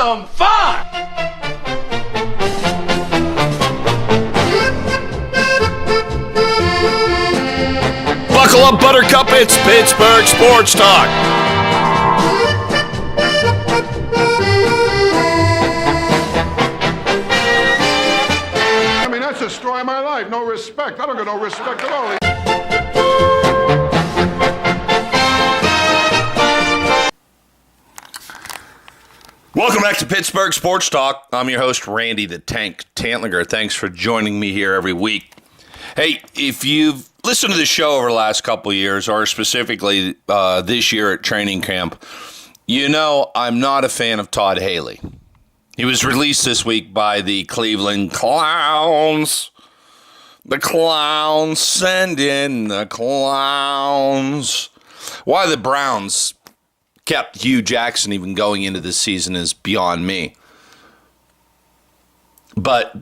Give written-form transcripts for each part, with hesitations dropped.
some fun! Buckle up, Buttercup. It's Pittsburgh Sports Talk. I mean, that's the story of my life. No respect. I don't get no respect at all. Welcome back to Pittsburgh Sports Talk. I'm your host, Randy the Tank Tantlinger. Thanks for joining me here every week. Hey, if you've listened to the show over the last couple of years, or specifically this year at training camp, you know I'm not a fan of Todd Haley. He was released this week by the Cleveland Clowns. The Clowns, send in the Clowns. Why the Browns kept Hugh Jackson even going into this season is beyond me. But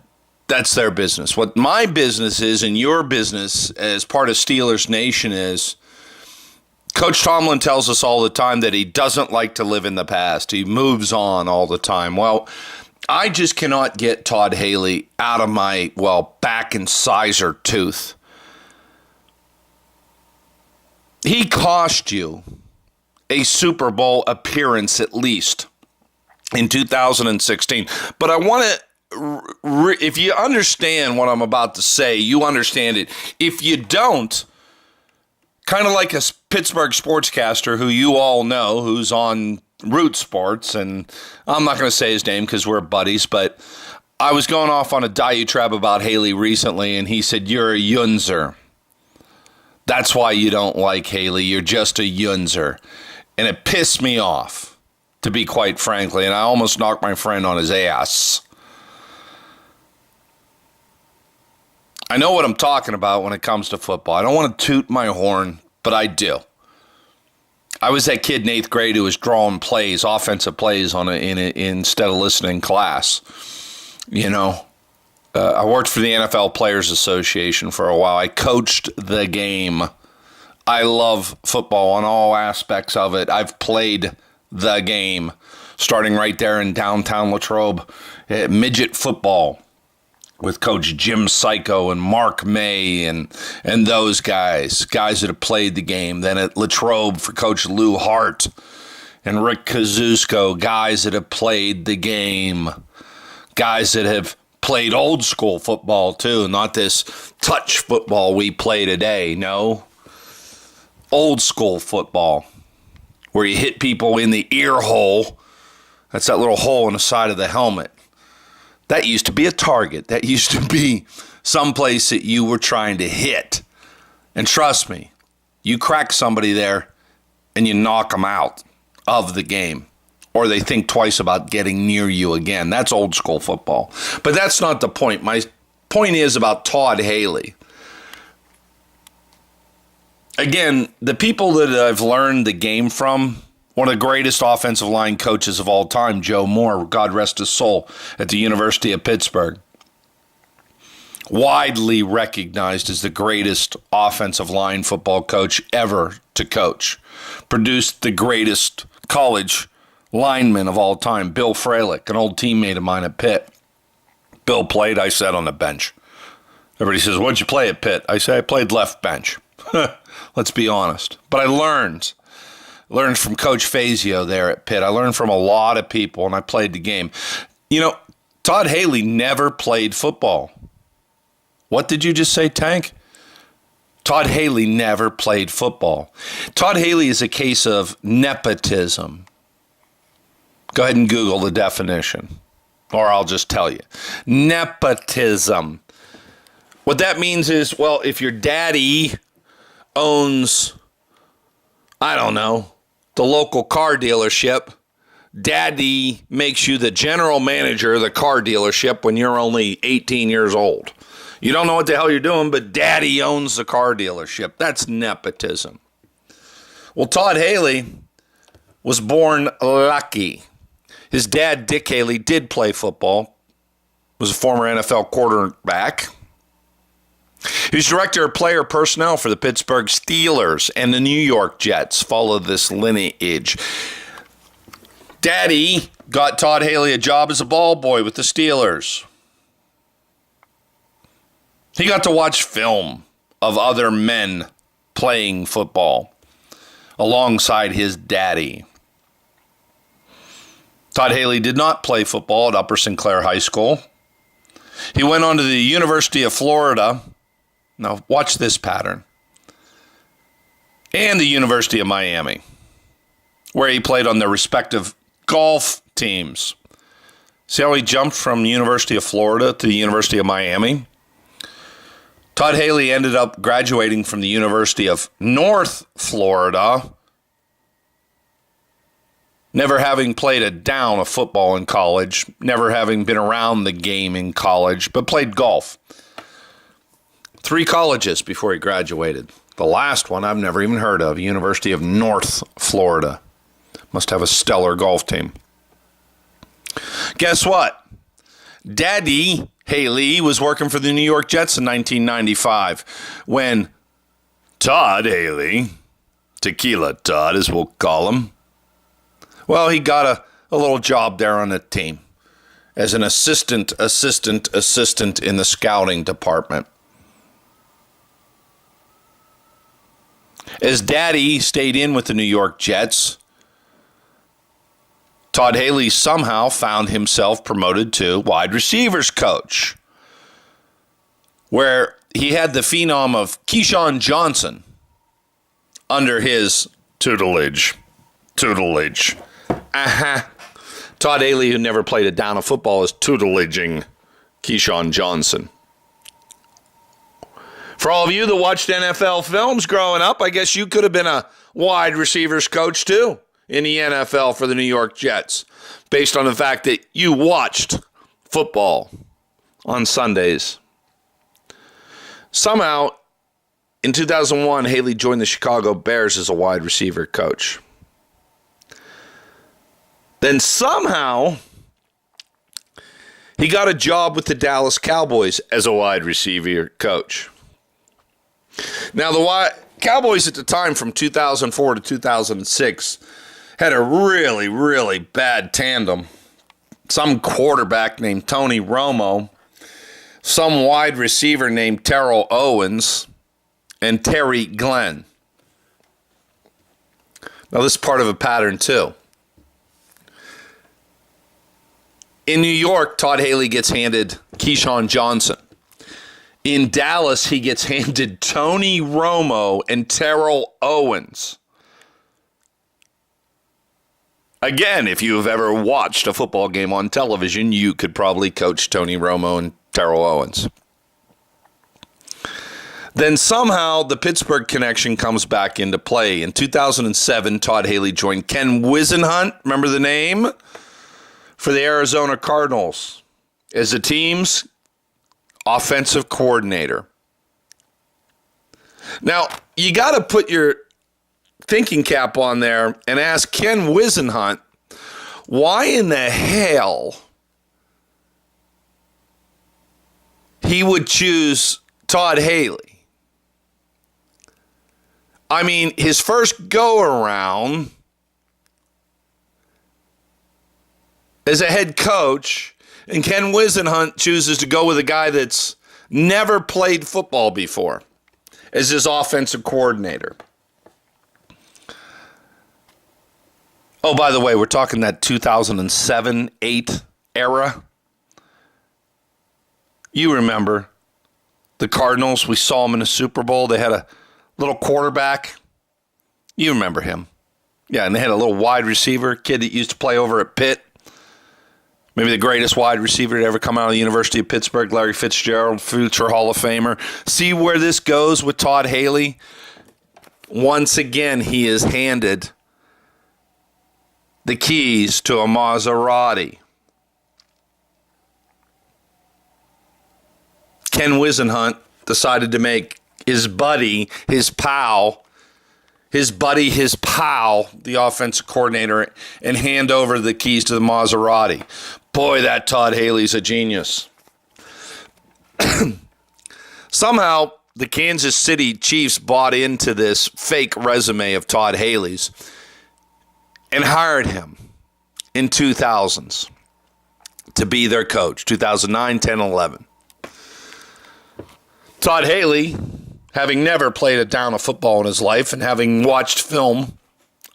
that's their business. What my business is, and your business as part of Steelers Nation is, Coach Tomlin tells us all the time that he doesn't like to live in the past. He moves on all the time. Well, I just cannot get Todd Haley out of my, back incisor tooth. He cost you a Super Bowl appearance at least in 2016. But I want to, if you understand what I'm about to say, you understand it. If you don't, kind of like a Pittsburgh sportscaster who you all know, who's on Root Sports, and I'm not going to say his name because we're buddies, but I was going off on a diatribe about Haley recently, and he said, "You're a yunzer. That's why you don't like Haley. You're just a yunzer." And it pissed me off, to be quite frankly, and I almost knocked my friend on his ass. I know what I'm talking about when it comes to football. I don't want to toot my horn, but I do. I was that kid in 8th grade who was drawing plays, offensive plays instead of listening class. You know, I worked for the NFL Players Association for a while. I coached the game. I love football on all aspects of it. I've played the game, starting right there in downtown Latrobe, midget football with Coach Jim Psycho and Mark May and those guys that have played the game. Then at Latrobe for Coach Lou Hart and Rick Kazusko, guys that have played the game, guys that have played old school football too, not this touch football we play today, no. Old school football, where you hit people in the ear hole. That's that little hole in the side of the helmet. That used to be a target. That used to be someplace that you were trying to hit. And trust me, you crack somebody there and you knock them out of the game, or they think twice about getting near you again. That's old school football. But that's not the point. My point is about Todd Haley. Again, the people that I've learned the game from, one of the greatest offensive line coaches of all time, Joe Moore, God rest his soul, at the University of Pittsburgh. Widely recognized as the greatest offensive line football coach ever to coach. Produced the greatest college lineman of all time, Bill Fralick, an old teammate of mine at Pitt. Bill played, I sat on the bench. Everybody says, "What'd you play at Pitt?" I say, "I played left bench." Let's be honest. But I learned from Coach Fazio there at Pitt. I learned from a lot of people, and I played the game. You know, Todd Haley never played football. What did you just say, Tank? Todd Haley never played football. Todd Haley is a case of nepotism. Go ahead and Google the definition, or I'll just tell you. Nepotism. What that means is, well, if your daddy owns, I don't know, the local car dealership, daddy makes you the general manager of the car dealership when you're only 18 years old. You don't know what the hell you're doing, but daddy owns the car dealership. That's nepotism. Well, Todd Haley was born lucky. His dad, Dick Haley, did play football, was a former NFL quarterback. He was director of player personnel for the Pittsburgh Steelers, and the New York Jets follow this lineage. Daddy got Todd Haley a job as a ball boy with the Steelers. He got to watch film of other men playing football alongside his daddy. Todd Haley did not play football at Upper Sinclair High School. He went on to the University of Florida. Now, watch this pattern. And the University of Miami, where he played on their respective golf teams. See how he jumped from the University of Florida to the University of Miami? Todd Haley ended up graduating from the University of North Florida, never having played a down of football in college, never having been around the game in college, but played golf. 3 colleges before he graduated. The last one I've never even heard of, University of North Florida. Must have a stellar golf team. Guess what? Daddy Haley was working for the New York Jets in 1995 when Todd Haley, Tequila Todd as we'll call him, well, he got a little job there on the team as an assistant in the scouting department. As Daddy stayed in with the New York Jets, Todd Haley somehow found himself promoted to wide receivers coach, where he had the phenom of Keyshawn Johnson under his tutelage. Todd Haley, who never played a down of football, is tutelaging Keyshawn Johnson. For all of you that watched NFL films growing up, I guess you could have been a wide receivers coach too in the NFL for the New York Jets, based on the fact that you watched football on Sundays. Somehow, in 2001, Haley joined the Chicago Bears as a wide receiver coach. Then somehow, he got a job with the Dallas Cowboys as a wide receiver coach. Now, the Cowboys at the time, from 2004 to 2006, had a really, really bad tandem. Some quarterback named Tony Romo, some wide receiver named Terrell Owens, and Terry Glenn. Now, this is part of a pattern, too. In New York, Todd Haley gets handed Keyshawn Johnson. In Dallas, he gets handed Tony Romo and Terrell Owens. Again, if you have ever watched a football game on television, you could probably coach Tony Romo and Terrell Owens. Then somehow the Pittsburgh connection comes back into play. In 2007, Todd Haley joined Ken Whisenhunt, remember the name, for the Arizona Cardinals as the team's offensive coordinator. Now, you got to put your thinking cap on there and ask Ken Whisenhunt, why in the hell he would choose Todd Haley? I mean, his first go-around as a head coach, and Ken Whisenhunt chooses to go with a guy that's never played football before as his offensive coordinator. Oh, by the way, we're talking that 2007-8 era. You remember the Cardinals. We saw them in the Super Bowl. They had a little quarterback. You remember him. Yeah, and they had a little wide receiver, kid that used to play over at Pitt. Maybe the greatest wide receiver to ever come out of the University of Pittsburgh, Larry Fitzgerald, future Hall of Famer. See where this goes with Todd Haley? Once again, he is handed the keys to a Maserati. Ken Whisenhunt decided to make his buddy, his pal, the offensive coordinator, and hand over the keys to the Maserati. Boy, that Todd Haley's a genius. Somehow, the Kansas City Chiefs bought into this fake resume of Todd Haley's and hired him in 2000s to be their coach, 2009, 10, 11. Todd Haley, having never played a down of football in his life and having watched film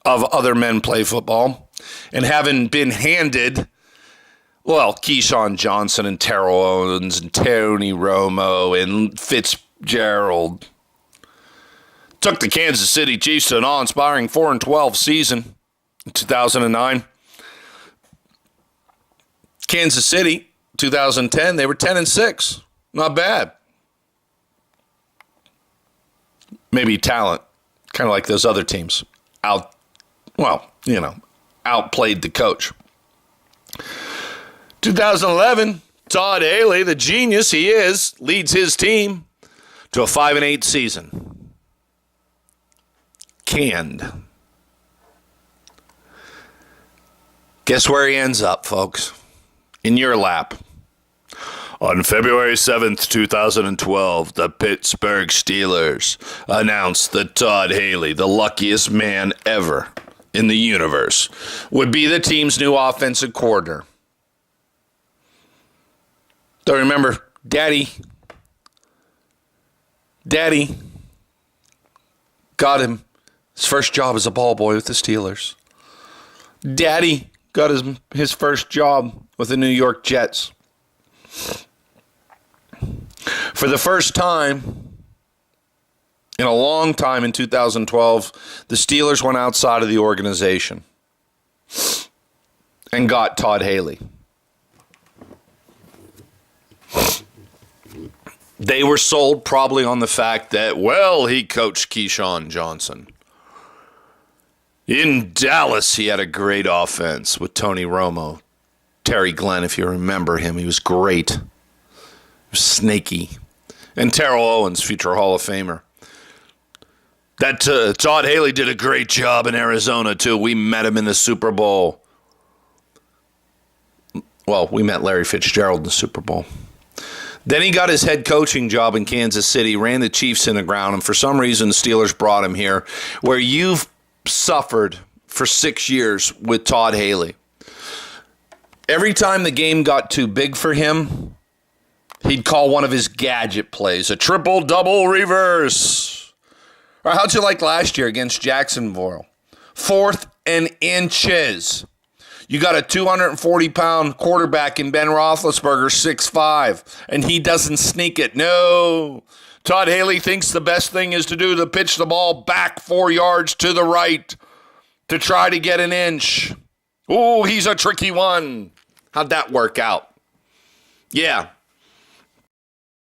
of other men play football and having been handed, well, Keyshawn Johnson and Terrell Owens and Tony Romo and Fitzgerald, took the Kansas City Chiefs to an awe-inspiring 4-12 season in 2009. Kansas City, 2010, they were 10-6. Not bad. Maybe talent, kind of like those other teams, outplayed the coach. 2011, Todd Haley, the genius he is, leads his team to a 5-8 season. Canned. Guess where he ends up, folks? In your lap. On February 7th, 2012, the Pittsburgh Steelers announced that Todd Haley, the luckiest man ever in the universe, would be the team's new offensive coordinator. Don't remember, Daddy got him his first job as a ball boy with the Steelers. Daddy got his first job with the New York Jets. For the first time in a long time in 2012, the Steelers went outside of the organization and got Todd Haley. They were sold probably on the fact that, well, he coached Keyshawn Johnson. In Dallas, he had a great offense with Tony Romo. Terry Glenn, if you remember him, he was great. He was snaky. And Terrell Owens, future Hall of Famer. That Todd Haley did a great job in Arizona, too. We met him in the Super Bowl. Well, we met Larry Fitzgerald in the Super Bowl. Then he got his head coaching job in Kansas City, ran the Chiefs in the ground, and for some reason the Steelers brought him here, where you've suffered for 6 years with Todd Haley. Every time the game got too big for him, he'd call one of his gadget plays, a triple-double reverse. Or how'd you like last year against Jacksonville? 4th and inches. You got a 240-pound quarterback in Ben Roethlisberger, 6'5", and he doesn't sneak it. No. Todd Haley thinks the best thing is to pitch the ball back 4 yards to the right to try to get an inch. Ooh, he's a tricky one. How'd that work out? Yeah,